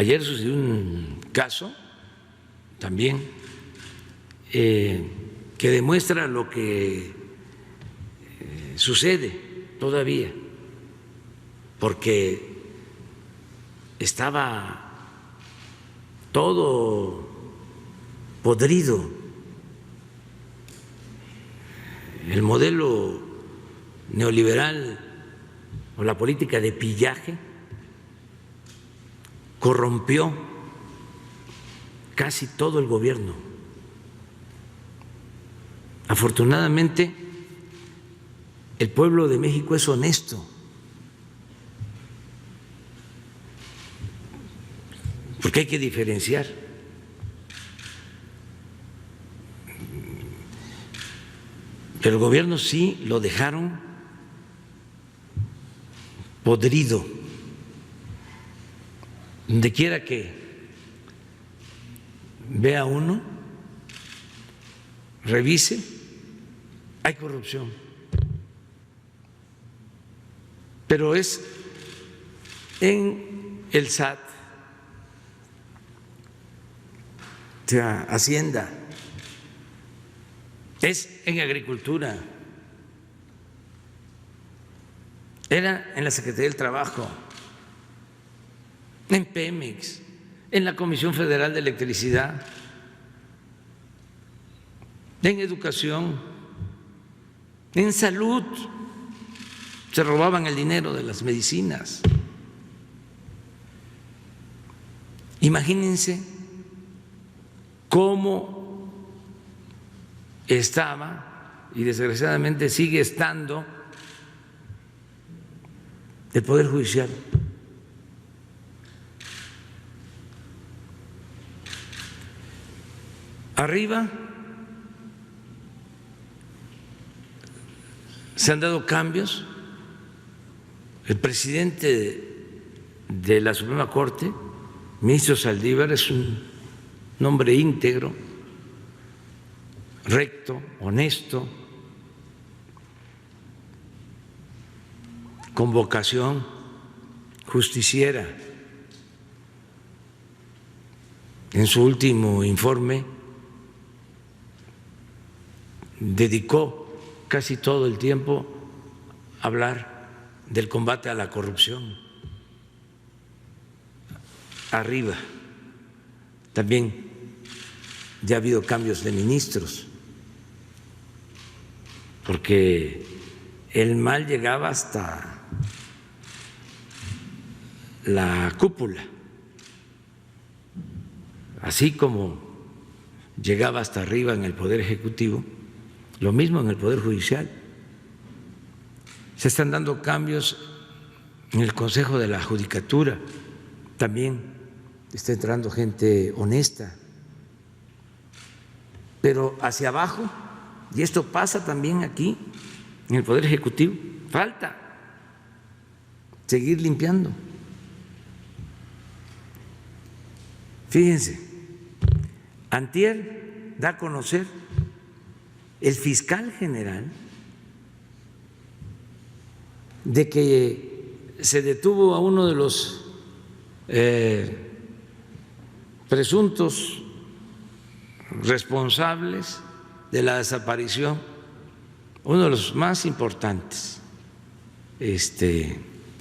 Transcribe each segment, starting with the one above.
Ayer sucedió un caso también que demuestra lo que sucede todavía, porque estaba todo podrido. El modelo neoliberal o la política de pillaje corrompió casi todo el gobierno. Afortunadamente, el pueblo de México es honesto, porque hay que diferenciar. Pero el gobierno sí lo dejaron podrido. Donde quiera que vea uno, revise, hay corrupción. Pero es en el SAT, o sea, Hacienda, es en Agricultura, era en la Secretaría del Trabajo, en Pemex, en la Comisión Federal de Electricidad, en Educación, en Salud. Se robaban el dinero de las medicinas. Imagínense cómo estaba, y desgraciadamente sigue estando, el Poder Judicial. Arriba se han dado cambios. El presidente de la Suprema Corte, ministro Saldívar, es un hombre íntegro, recto, honesto, con vocación justiciera. En su último informe dedicó casi todo el tiempo a hablar del combate a la corrupción. Arriba también ya ha habido cambios de ministros, porque el mal llegaba hasta la cúpula, así como llegaba hasta arriba en el Poder Ejecutivo, lo mismo en el Poder Judicial. Se están dando cambios en el Consejo de la Judicatura, también está entrando gente honesta, pero hacia abajo, y esto pasa también aquí en el Poder Ejecutivo, falta seguir limpiando. Fíjense, antier da a conocer el fiscal general de que se detuvo a uno de los presuntos responsables de la desaparición, uno de los más importantes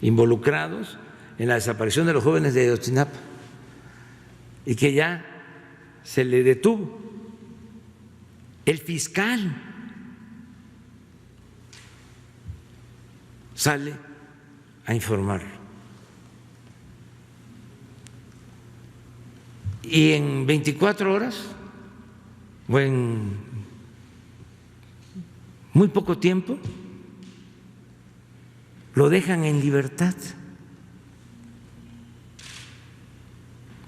involucrados en la desaparición de los jóvenes de Ayotzinapa, y que ya se le detuvo. El fiscal sale a informar. Y en 24 horas, o en muy poco tiempo, lo dejan en libertad.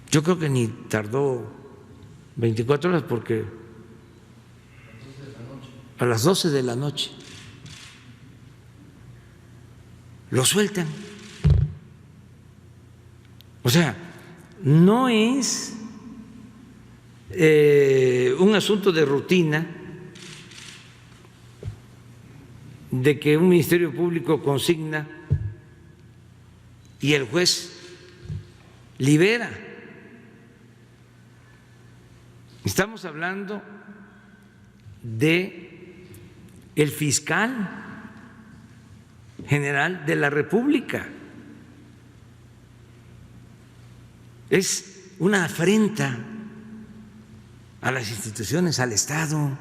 Yo creo que ni tardó 24 horas, porque a las 12 de la noche lo sueltan. O sea, no es un asunto de rutina de que un ministerio público consigna y el juez libera. Estamos hablando de el fiscal general de la República. Es una afrenta a las instituciones, al Estado.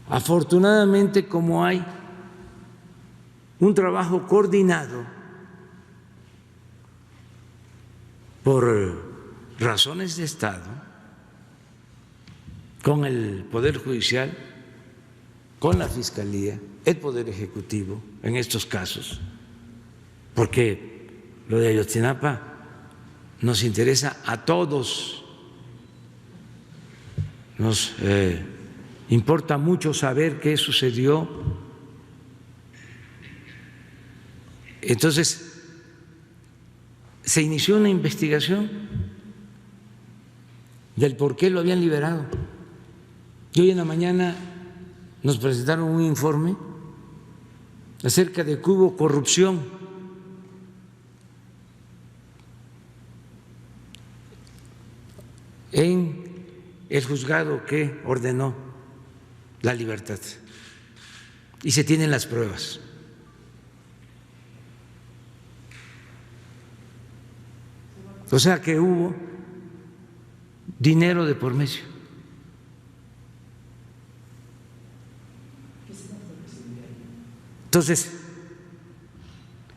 Afortunadamente, como hay un trabajo coordinado por razones de Estado con el Poder Judicial, con la Fiscalía, el Poder Ejecutivo en estos casos, porque lo de Ayotzinapa nos interesa a todos, nos importa mucho saber qué sucedió. Entonces, se inició una investigación del por qué lo habían liberado. Y hoy en la mañana nos presentaron un informe acerca de que hubo corrupción en el juzgado que ordenó la libertad. Y se tienen las pruebas. O sea que hubo dinero de por medio. Entonces,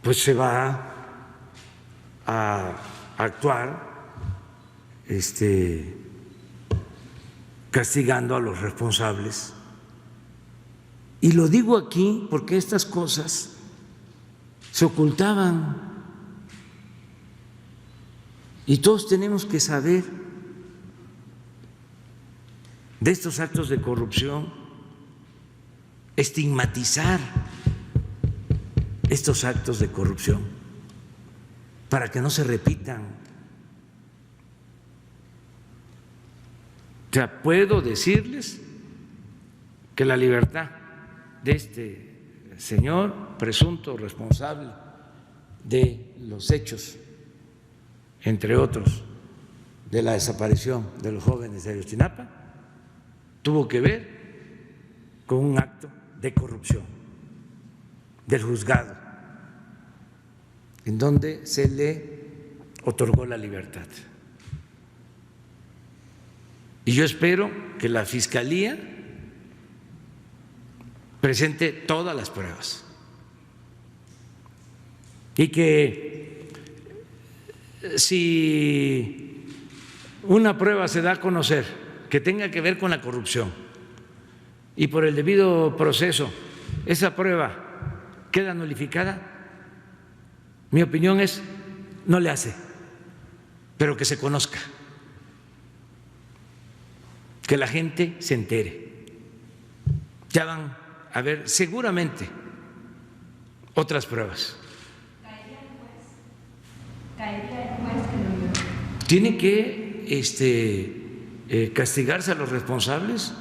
pues se va a actuar castigando a los responsables. Y lo digo aquí porque estas cosas se ocultaban y todos tenemos que saber de estos actos de corrupción, estigmatizar estos actos de corrupción para que no se repitan. O sea, puedo decirles que la libertad de este señor presunto responsable de los hechos, entre otros, de la desaparición de los jóvenes de Ayotzinapa, tuvo que ver con un acto de corrupción del juzgado, en donde se le otorgó la libertad. Y yo espero que la Fiscalía presente todas las pruebas y que si una prueba se da a conocer que tenga que ver con la corrupción y por el debido proceso esa prueba queda nulificada, mi opinión es no le hace, pero que se conozca, que la gente se entere. Ya van a ver seguramente otras pruebas. ¿Caería el juez que lo vio? Tiene que castigarse a los responsables.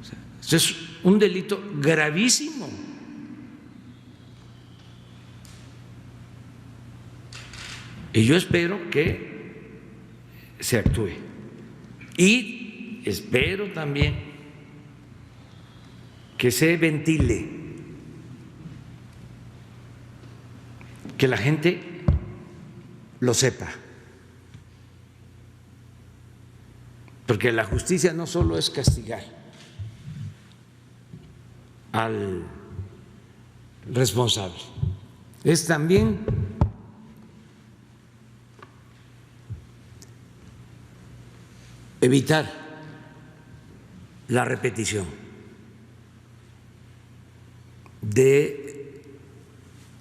O sea, esto es un delito gravísimo. Y yo espero que se actúe. Y espero también que se ventile, que la gente lo sepa. Porque la justicia no solo es castigar al responsable, es también evitar la repetición de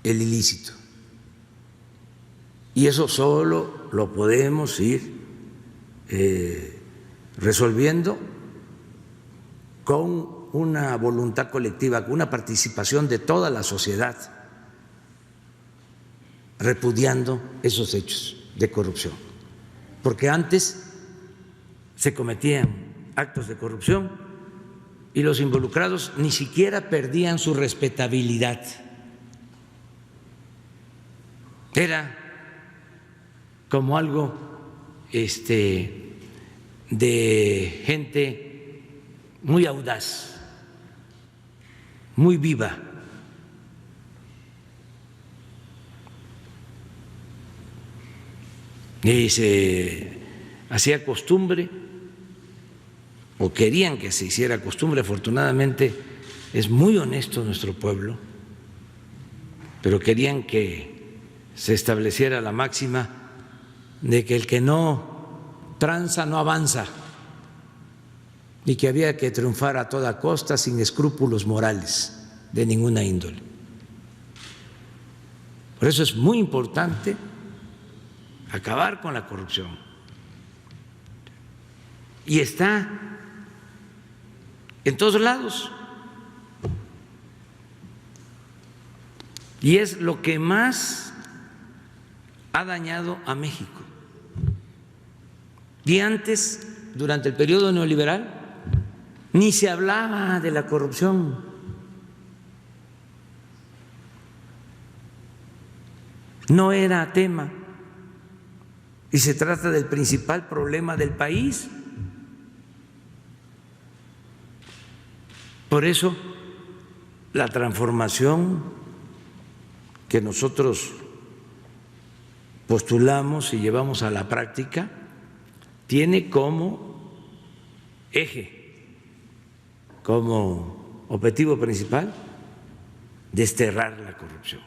el ilícito. Y eso solo lo podemos ir resolviendo con una voluntad colectiva, con una participación de toda la sociedad, repudiando esos hechos de corrupción. Porque antes se cometían actos de corrupción y los involucrados ni siquiera perdían su respetabilidad. Era como algo de gente muy audaz, muy viva. Y se hacía costumbre, o querían que se hiciera costumbre. Afortunadamente es muy honesto nuestro pueblo, pero querían que se estableciera la máxima de que el que no tranza no avanza y que había que triunfar a toda costa sin escrúpulos morales de ninguna índole. Por eso es muy importante acabar con la corrupción. Y está en todos lados. Y es lo que más ha dañado a México. Y antes, durante el periodo neoliberal, ni se hablaba de la corrupción. No era tema. Y se trata del principal problema del país. Por eso, la transformación que nosotros postulamos y llevamos a la práctica tiene como eje, como objetivo principal, desterrar la corrupción.